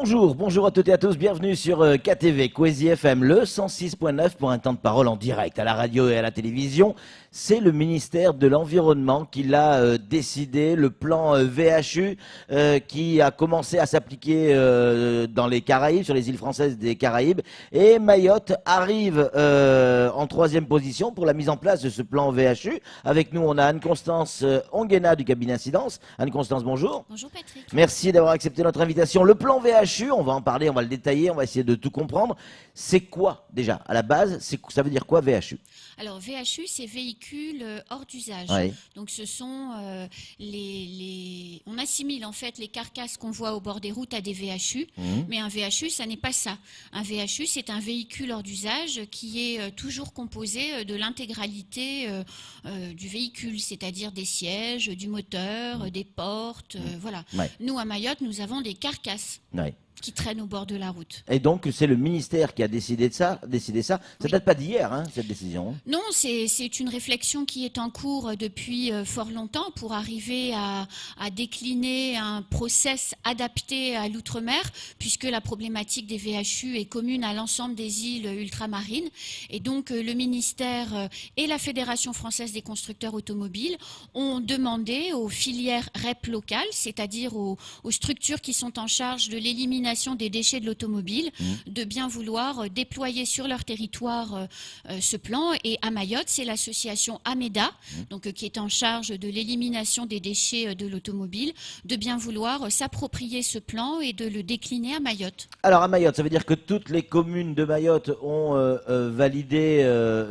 Bonjour à toutes et à tous, bienvenue sur KTV, Kwezi FM, le 106.9 pour un temps de parole en direct à la radio et à la télévision. C'est le ministère de l'Environnement qui l'a décidé, le plan VHU qui a commencé à s'appliquer dans les Caraïbes, sur les îles françaises des Caraïbes. Et Mayotte arrive en troisième position pour la mise en place de ce plan VHU. Avec nous, on a Anne-Constance Onguena du cabinet Incidence. Anne-Constance, bonjour. Bonjour Patrick. Merci d'avoir accepté notre invitation. Le plan VHU, on va en parler, on va le détailler, on va essayer de tout comprendre. C'est quoi déjà à la base? Ça veut dire quoi VHU? Alors VHU, c'est véhicules hors d'usage. Oui. Donc ce sont on assimile en fait les carcasses qu'on voit au bord des routes à des VHU, mais un VHU, ça n'est pas ça. Un VHU, c'est un véhicule hors d'usage qui est toujours composé de l'intégralité du véhicule, c'est-à-dire des sièges, du moteur, des portes, voilà. Ouais. Nous à Mayotte, nous avons des carcasses. Ouais. Qui traînent au bord de la route. Et donc, c'est le ministère qui a décidé ça. Ça Oui. date pas d'hier, hein, cette décision. Non, c'est une réflexion qui est en cours depuis fort longtemps pour arriver à décliner un process adapté à l'outre-mer, puisque la problématique des VHU est commune à l'ensemble des îles ultramarines. Et donc, le ministère et la Fédération française des constructeurs automobiles ont demandé aux filières REP locales, c'est-à-dire aux structures qui sont en charge de l'élimination des déchets de l'automobile, de bien vouloir déployer sur leur territoire ce plan. Et à Mayotte, c'est l'association AMEDA, donc, qui est en charge de l'élimination des déchets de l'automobile, de bien vouloir s'approprier ce plan et de le décliner à Mayotte. Alors, à Mayotte, ça veut dire que toutes les communes de Mayotte ont validé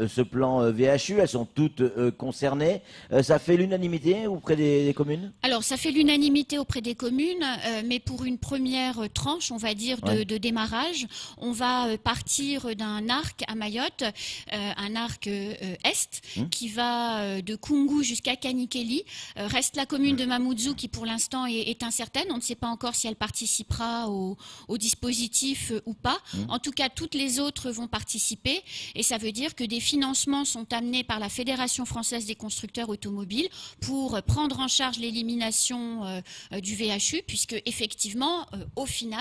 ce plan VHU. Elles sont toutes concernées. Ça fait l'unanimité auprès des communes? Alors, ça fait l'unanimité auprès des communes, mais pour une première tranche, on va dire, de démarrage, on va partir d'un arc à Mayotte, un arc est, qui va de Koungou jusqu'à Kanikeli. Reste la commune de Mamoudzou qui, pour l'instant, est incertaine. On ne sait pas encore si elle participera au dispositif ou pas. En tout cas, toutes les autres vont participer. Et ça veut dire que des financements sont amenés par la Fédération française des constructeurs automobiles pour prendre en charge l'élimination du VHU, puisque effectivement, au final,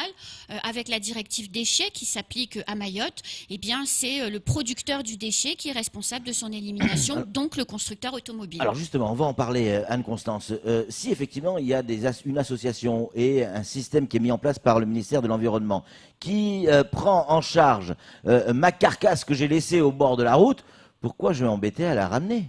avec la directive déchets qui s'applique à Mayotte, eh bien, c'est le producteur du déchet qui est responsable de son élimination, donc le constructeur automobile. Alors justement, on va en parler, Anne-Constance. Si effectivement il y a une association et un système qui est mis en place par le ministère de l'Environnement qui prend en charge ma carcasse que j'ai laissée au bord de la route, pourquoi je vais m'embêter à la ramener?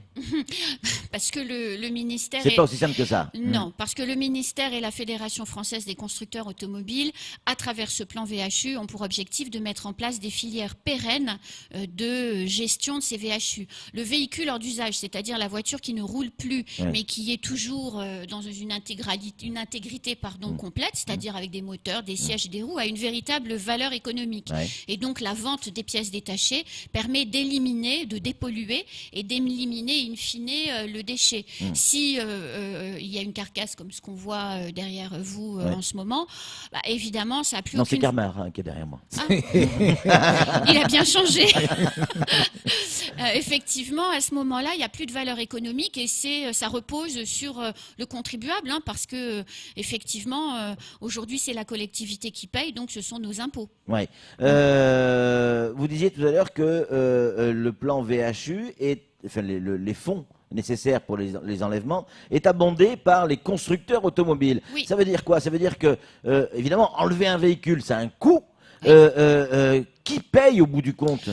Parce que le ministère... C'est pas aussi simple que ça. Non, parce que le ministère et la Fédération française des constructeurs automobiles, à travers ce plan VHU, ont pour objectif de mettre en place des filières pérennes de gestion de ces VHU. Le véhicule hors d'usage, c'est-à-dire la voiture qui ne roule plus, mais qui est toujours dans une intégrité complète, c'est-à-dire avec des moteurs, des sièges et des roues, a une véritable valeur économique. Et donc la vente des pièces détachées permet d'éliminer, de dépolluer et d'éliminer in fine le déchet. Si il y a une carcasse comme ce qu'on voit derrière vous en ce moment, bah, évidemment, ça n'a plus Non, aucune... c'est Carmar qui est derrière moi. Ah. Il a bien changé. Effectivement, à ce moment-là, il n'y a plus de valeur économique et ça repose sur le contribuable, parce que effectivement, aujourd'hui, c'est la collectivité qui paye, donc ce sont nos impôts. Ouais. Vous disiez tout à l'heure que le plan VHU les fonds nécessaires pour les enlèvements est abondé par les constructeurs automobiles. Oui. Ça veut dire quoi? Ça veut dire que, évidemment, enlever un véhicule, ça a un coût. Qui paye au bout du compte?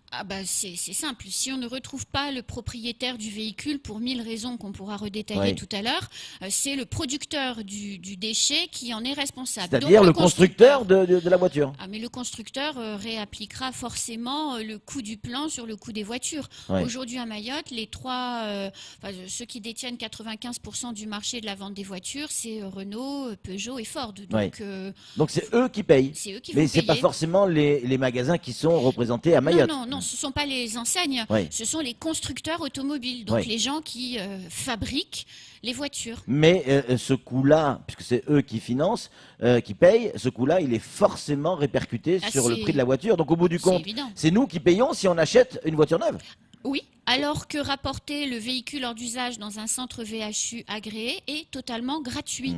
Ah bah c'est simple. Si on ne retrouve pas le propriétaire du véhicule pour 1000 raisons qu'on pourra redétailler tout à l'heure, c'est le producteur du déchet qui en est responsable. C'est-à-dire le constructeur de la voiture. Ah, mais le constructeur réappliquera forcément le coût du plan sur le coût des voitures. Aujourd'hui à Mayotte, ceux qui détiennent 95% du marché de la vente des voitures, c'est Renault, Peugeot et Ford. Donc c'est eux qui payent. C'est eux qui Mais vont c'est payer. pas forcément les magasins qui sont représentés à Mayotte. Non, ce ne sont pas les enseignes, ce sont les constructeurs automobiles, donc les gens qui fabriquent les voitures. Mais ce coût-là, puisque c'est eux qui financent, qui payent, ce coût-là, il est forcément répercuté sur le prix de la voiture. Donc au bout du compte, c'est nous qui payons si on achète une voiture neuve. Oui, alors que rapporter le véhicule hors d'usage dans un centre VHU agréé est totalement gratuit.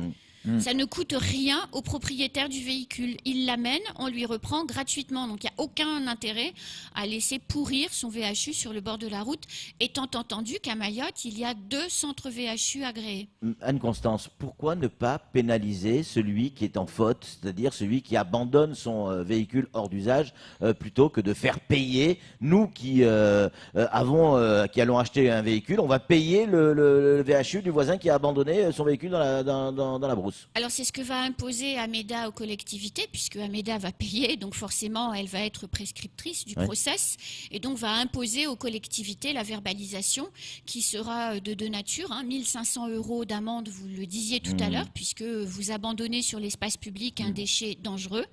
Ça ne coûte rien au propriétaire du véhicule. Il l'amène, on lui reprend gratuitement. Donc il n'y a aucun intérêt à laisser pourrir son VHU sur le bord de la route, étant entendu qu'à Mayotte, il y a 2 centres VHU agréés. Anne-Constance, pourquoi ne pas pénaliser celui qui est en faute, c'est-à-dire celui qui abandonne son véhicule hors d'usage, plutôt que de faire payer, nous qui allons acheter un véhicule, on va payer le VHU du voisin qui a abandonné son véhicule dans la brousse. Alors c'est ce que va imposer Ameda aux collectivités, puisque Ameda va payer, donc forcément elle va être prescriptrice du process, et donc va imposer aux collectivités la verbalisation qui sera de deux natures, 1 500 € d'amende, vous le disiez tout à l'heure, puisque vous abandonnez sur l'espace public un déchet dangereux,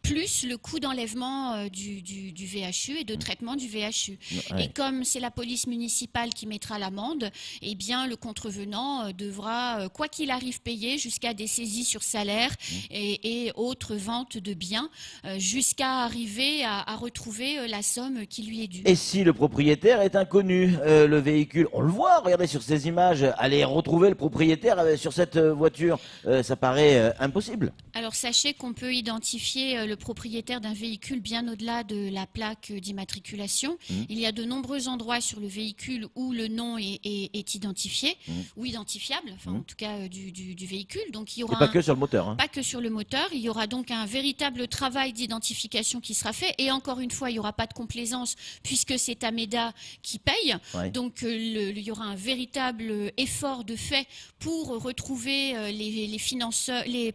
plus le coût d'enlèvement du VHU et de traitement du VHU. Et comme c'est la police municipale qui mettra l'amende, eh bien le contrevenant devra, quoi qu'il arrive, payer jusqu'à des saisies sur salaire et autres ventes de biens, jusqu'à arriver à retrouver la somme qui lui est due. Et si le propriétaire est inconnu, le véhicule, on le voit, regardez sur ces images, aller retrouver le propriétaire sur cette voiture, ça paraît impossible. Alors sachez qu'on peut identifier le propriétaire d'un véhicule bien au-delà de la plaque d'immatriculation. Il y a de nombreux endroits sur le véhicule où le nom est identifié, ou identifiable, enfin en tout cas du véhicule. Donc il y aura pas que sur le moteur. Pas que sur le moteur. Il y aura donc un véritable travail d'identification qui sera fait. Et encore une fois, il n'y aura pas de complaisance puisque c'est Ameda qui paye. Donc il y aura un véritable effort de fait pour retrouver les financeurs, les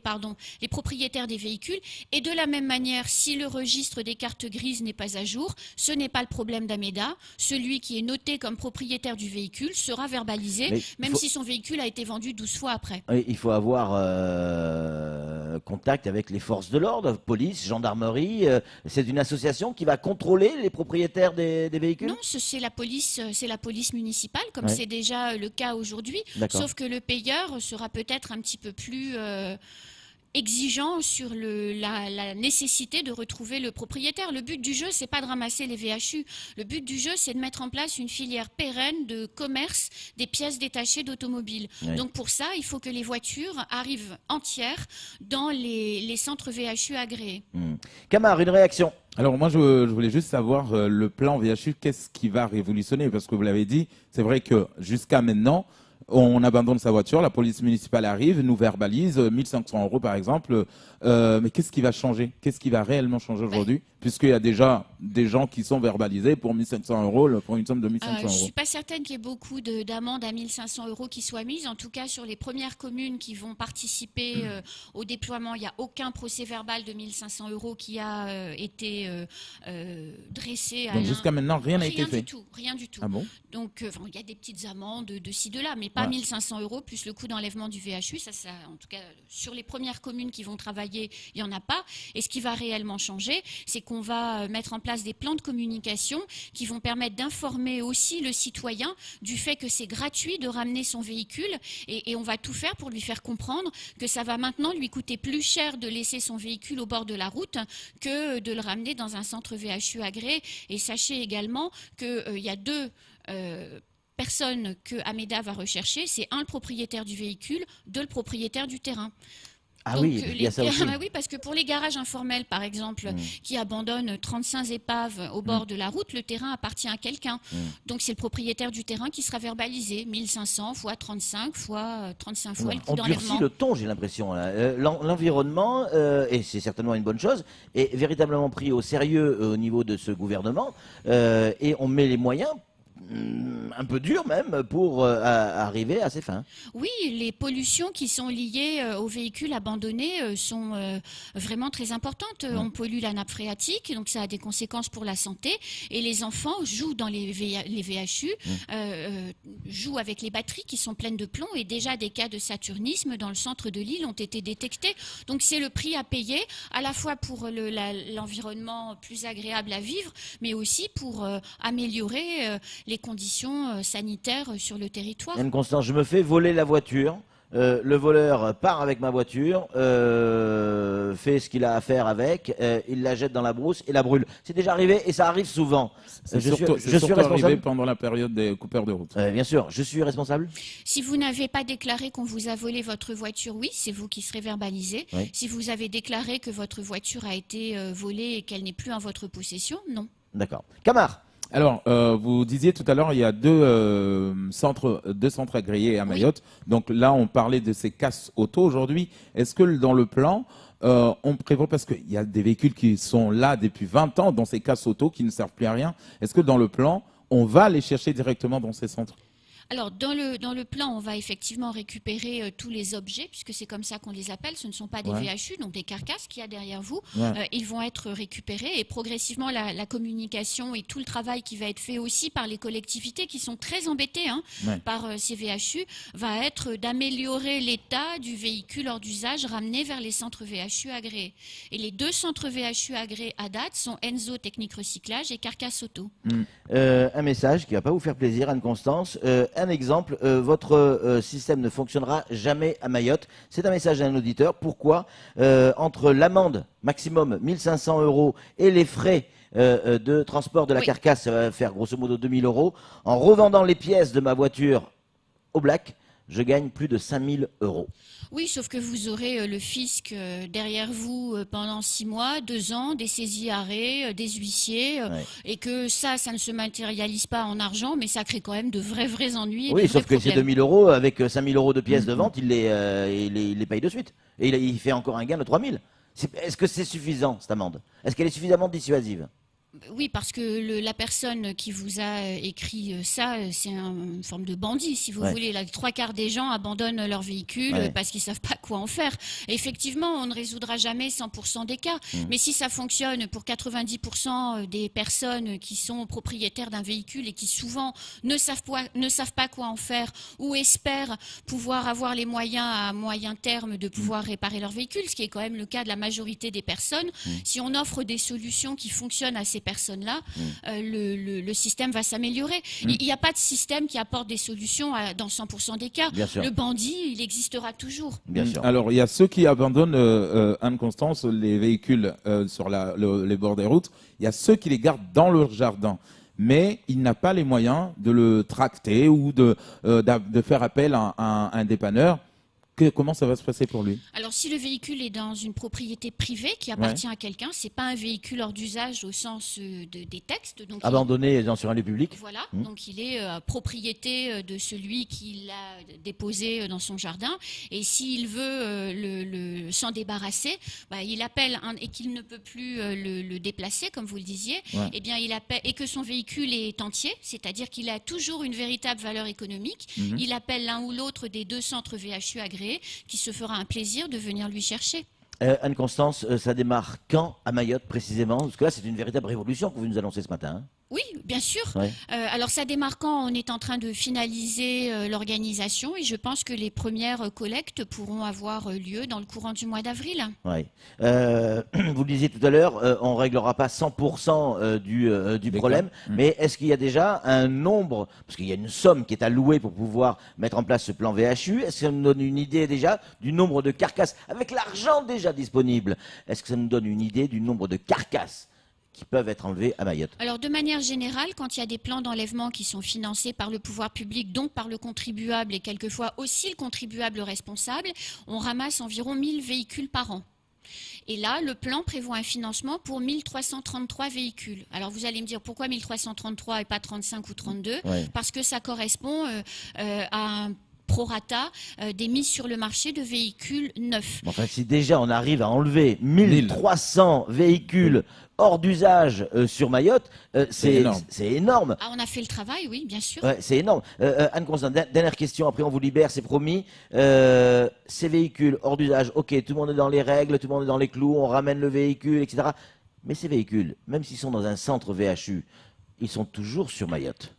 propriétaires des véhicules. Et de la même manière, si le registre des cartes grises n'est pas à jour, ce n'est pas le problème d'Ameda. Celui qui est noté comme propriétaire du véhicule sera verbalisé, même si son véhicule a été vendu 12 fois après. Il faut avoir contact avec les forces de l'ordre, police, gendarmerie. C'est une association qui va contrôler les propriétaires des véhicules? Non, c'est la police municipale, comme c'est déjà le cas aujourd'hui. Sauf que le payeur sera peut-être un petit peu plus exigeant sur la nécessité de retrouver le propriétaire. Le but du jeu, c'est pas de ramasser les VHU. Le but du jeu, c'est de mettre en place une filière pérenne de commerce des pièces détachées d'automobiles. Donc pour ça, il faut que les voitures arrivent entières dans les centres VHU agréés. Camar, une réaction? Alors moi, je voulais juste savoir le plan VHU, qu'est-ce qui va révolutionner? Parce que vous l'avez dit, c'est vrai que jusqu'à maintenant, on abandonne sa voiture, la police municipale arrive, nous verbalise, 1 500 € par exemple. Mais qu'est-ce qui va changer? Qu'est-ce qui va réellement changer aujourd'hui? Puisqu'il y a déjà des gens qui sont verbalisés pour 1 500 €, pour une somme de 1 500 €. Je ne suis pas certaine qu'il y ait beaucoup d'amendes à 1 500 € qui soient mises. En tout cas, sur les premières communes qui vont participer au déploiement, il n'y a aucun procès verbal de 1 500 € qui a été dressé. Donc jusqu'à maintenant, rien n'a été fait? Rien du tout. Ah bon? Donc il y a des petites amendes de ci, de là, mais pas 1 500 € plus le coût d'enlèvement du VHU. Ça, en tout cas, sur les premières communes qui vont travailler, il n'y en a pas. Et ce qui va réellement changer, c'est qu'on va mettre en place des plans de communication qui vont permettre d'informer aussi le citoyen du fait que c'est gratuit de ramener son véhicule et on va tout faire pour lui faire comprendre que ça va maintenant lui coûter plus cher de laisser son véhicule au bord de la route que de le ramener dans un centre VHU agréé. Et sachez également qu'il y a deux personnes que Ameda va rechercher. C'est le propriétaire du véhicule, le propriétaire du terrain. Ah donc, oui, il y a ça aussi. Oui, parce que pour les garages informels, par exemple, qui abandonnent 35 épaves au bord de la route, le terrain appartient à quelqu'un. Donc c'est le propriétaire du terrain qui sera verbalisé. 1 500 fois 35 fois 35 fois le coût d'enlèvement. On durcit le ton, j'ai l'impression. L'environnement, et c'est certainement une bonne chose, est véritablement pris au sérieux au niveau de ce gouvernement. Et on met les moyens un peu dur même pour arriver à ses fins. Oui, les pollutions qui sont liées aux véhicules abandonnés sont vraiment très importantes. On pollue la nappe phréatique, donc ça a des conséquences pour la santé. Et les enfants jouent dans les VHU, jouent avec les batteries qui sont pleines de plomb. Et déjà des cas de saturnisme dans le centre de l'île ont été détectés. Donc c'est le prix à payer, à la fois pour l'environnement plus agréable à vivre, mais aussi pour améliorer les conditions sanitaires sur le territoire. Anne-Constance, je me fais voler la voiture. le voleur part avec ma voiture, fait ce qu'il a à faire avec, il la jette dans la brousse et la brûle. C'est déjà arrivé et ça arrive souvent. C'est Je suis surtout arrivé responsable. pendant la période des coupeurs de route. Bien sûr, je suis responsable. Si vous n'avez pas déclaré qu'on vous a volé votre voiture, oui, c'est vous qui serez verbalisé. Oui. Si vous avez déclaré que votre voiture a été volée et qu'elle n'est plus en votre possession, non. D'accord. Camar. Alors, vous disiez tout à l'heure, il y a deux centres agréés à Mayotte. Donc là, on parlait de ces casses auto aujourd'hui. Est-ce que dans le plan, on prévoit, parce qu'il y a des véhicules qui sont là depuis 20 ans dans ces casses auto qui ne servent plus à rien, est-ce que dans le plan, on va les chercher directement dans ces centres? Alors, dans le plan, on va effectivement récupérer tous les objets, puisque c'est comme ça qu'on les appelle. Ce ne sont pas des VHU, donc des carcasses qu'il y a derrière vous. Ils vont être récupérés et progressivement, la communication et tout le travail qui va être fait aussi par les collectivités qui sont très embêtées par ces VHU va être d'améliorer l'état du véhicule hors d'usage ramené vers les centres VHU agréés. Et les deux centres VHU agréés à date sont Enzo Technique Recyclage et Carcasse Auto. Un message qui va pas vous faire plaisir, Anne-Constance. Un exemple, votre système ne fonctionnera jamais à Mayotte. C'est un message d'un auditeur. Pourquoi entre l'amende maximum 1500 € et les frais de transport de la carcasse, ça va faire grosso modo 2000 €. En revendant les pièces de ma voiture au black, je gagne plus de 5000 €. Oui, sauf que vous aurez le fisc derrière vous pendant 6 mois, 2 ans, des saisies arrêts, des huissiers, et que ça ne se matérialise pas en argent, mais ça crée quand même de vrais ennuis. Oui, sauf que ces 2000 € avec 5000 € de pièces de vente, il les paye de suite. Et il fait encore un gain de 3000. Est-ce que c'est suffisant, cette amende? Est-ce qu'elle est suffisamment dissuasive? Oui, parce que la personne qui vous a écrit ça, c'est une forme de bandit, si vous voulez. Les 3/4 des gens abandonnent leur véhicule parce qu'ils ne savent pas quoi en faire. Et effectivement, on ne résoudra jamais 100% des cas. Mais si ça fonctionne pour 90% des personnes qui sont propriétaires d'un véhicule et qui souvent ne savent pas quoi en faire ou espèrent pouvoir avoir les moyens à moyen terme de pouvoir réparer leur véhicule, ce qui est quand même le cas de la majorité des personnes, si on offre des solutions qui fonctionnent à ces personnes-là, le système va s'améliorer. Il n'y a pas de système qui apporte des solutions dans 100% des cas. Le bandit, il existera toujours. Bien sûr. Alors, il y a ceux qui abandonnent, Anne-Constance, les véhicules sur les bords des routes. Il y a ceux qui les gardent dans leur jardin. Mais il n'a pas les moyens de le tracter ou de faire appel à un dépanneur. Comment ça va se passer pour lui? Alors, si le véhicule est dans une propriété privée qui appartient à quelqu'un, c'est pas un véhicule hors d'usage au sens des textes. Donc abandonné sur un lieu public. Voilà, donc il est propriété de celui qui l'a déposé dans son jardin. Et s'il veut s'en débarrasser, il appelle et qu'il ne peut plus le déplacer, comme vous le disiez, eh bien il appelle, et que son véhicule est entier, c'est-à-dire qu'il a toujours une véritable valeur économique. Il appelle l'un ou l'autre des deux centres VHU agréés, qui se fera un plaisir de venir lui chercher. Anne-Constance, ça démarre quand à Mayotte précisément? Parce que là, c'est une véritable révolution que vous nous annoncez ce matin. Oui, bien sûr. Alors ça démarre quand on est en train de finaliser l'organisation et je pense que les premières collectes pourront avoir lieu dans le courant du mois d'avril. Vous le disiez tout à l'heure, on ne réglera pas 100% du problème, mais est-ce qu'il y a déjà un nombre, parce qu'il y a une somme qui est allouée pour pouvoir mettre en place ce plan VHU, est-ce que ça nous donne une idée déjà du nombre de carcasses, avec l'argent déjà disponible, est-ce que ça nous donne une idée du nombre de carcasses qui peuvent être enlevés à Mayotte? Alors, de manière générale, quand il y a des plans d'enlèvement qui sont financés par le pouvoir public, donc par le contribuable et quelquefois aussi le contribuable responsable, on ramasse environ 1000 véhicules par an. Et là, le plan prévoit un financement pour 1333 véhicules. Alors, vous allez me dire pourquoi 1333 et pas 35 ou 32 ? Parce que ça correspond à un prorata des mises sur le marché de véhicules neufs. Enfin, si déjà on arrive à enlever 1300 véhicules hors d'usage sur Mayotte, c'est énorme. Ah, on a fait le travail, oui, bien sûr. C'est énorme. Anne-Constance, dernière question, après on vous libère, c'est promis. Ces véhicules hors d'usage, ok, tout le monde est dans les règles, tout le monde est dans les clous, on ramène le véhicule, etc. Mais ces véhicules, même s'ils sont dans un centre VHU, ils sont toujours sur Mayotte.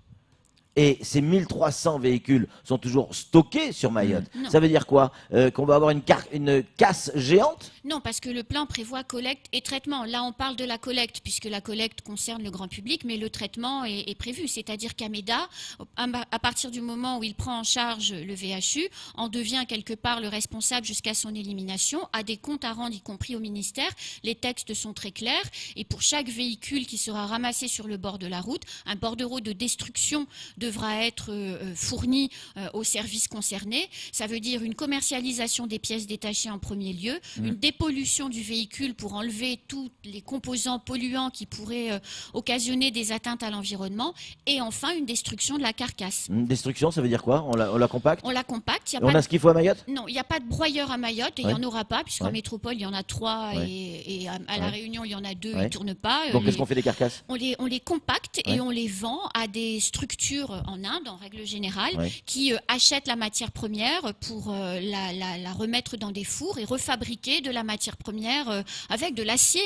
Et ces 1300 véhicules sont toujours stockés sur Mayotte. Non. Ça veut dire quoi? Qu'on va avoir une casse géante? Non, parce que le plan prévoit collecte et traitement. Là, on parle de la collecte, puisque la collecte concerne le grand public, mais le traitement est prévu. C'est-à-dire qu'Ameda, à partir du moment où il prend en charge le VHU, en devient quelque part le responsable jusqu'à son élimination, a des comptes à rendre, y compris au ministère. Les textes sont très clairs. Et pour chaque véhicule qui sera ramassé sur le bord de la route, un bordereau de destruction devra être fourni aux services concernés. Ça veut dire une commercialisation des pièces détachées en premier lieu, une dépollution du véhicule pour enlever tous les composants polluants qui pourraient occasionner des atteintes à l'environnement, et enfin une destruction de la carcasse. Une destruction, ça veut dire quoi? On la compacte? On la compacte. On a ce qu'il faut à Mayotte? Non, il n'y a pas de broyeur à Mayotte, et il n'y en aura pas, puisqu'en Ouais. métropole, il y en a 3, Ouais. et à La Réunion, il y en a 2, Ouais. ils ne tournent pas. Donc, qu'est-ce qu'on fait des carcasses? On les compacte Ouais. et on les vend à des structures en Inde, en règle générale, Ouais. qui achètent la matière première pour la remettre dans des fours et refabriquer de la matière première avec de l'acier,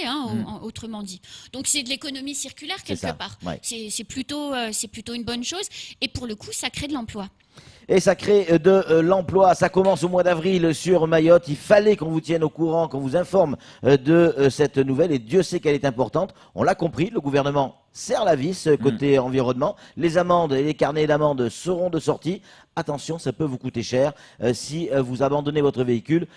autrement dit. Donc c'est de l'économie circulaire C'est ça, quelque part. ouais. C'est plutôt une bonne chose, et pour le coup, ça crée de l'emploi. Et ça crée de l'emploi. Ça commence au mois d'avril sur Mayotte. Il fallait qu'on vous tienne au courant, qu'on vous informe de cette nouvelle. Et Dieu sait qu'elle est importante. On l'a compris, le gouvernement serre la vis côté environnement. Les amendes et les carnets d'amendes seront de sortie. Attention, ça peut vous coûter cher si vous abandonnez votre véhicule,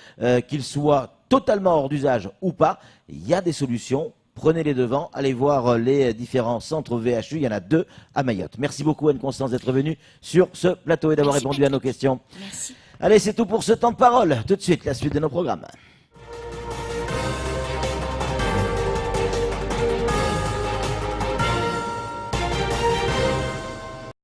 qu'il soit totalement hors d'usage ou pas. Il y a des solutions. Prenez les devants, allez voir les différents centres VHU, il y en a 2 à Mayotte. Merci beaucoup Anne-Constance d'être venue sur ce plateau et d'avoir Merci, répondu à nos Patrick. questions. Merci. Allez, c'est tout pour ce temps de parole. Tout de suite, la suite de nos programmes.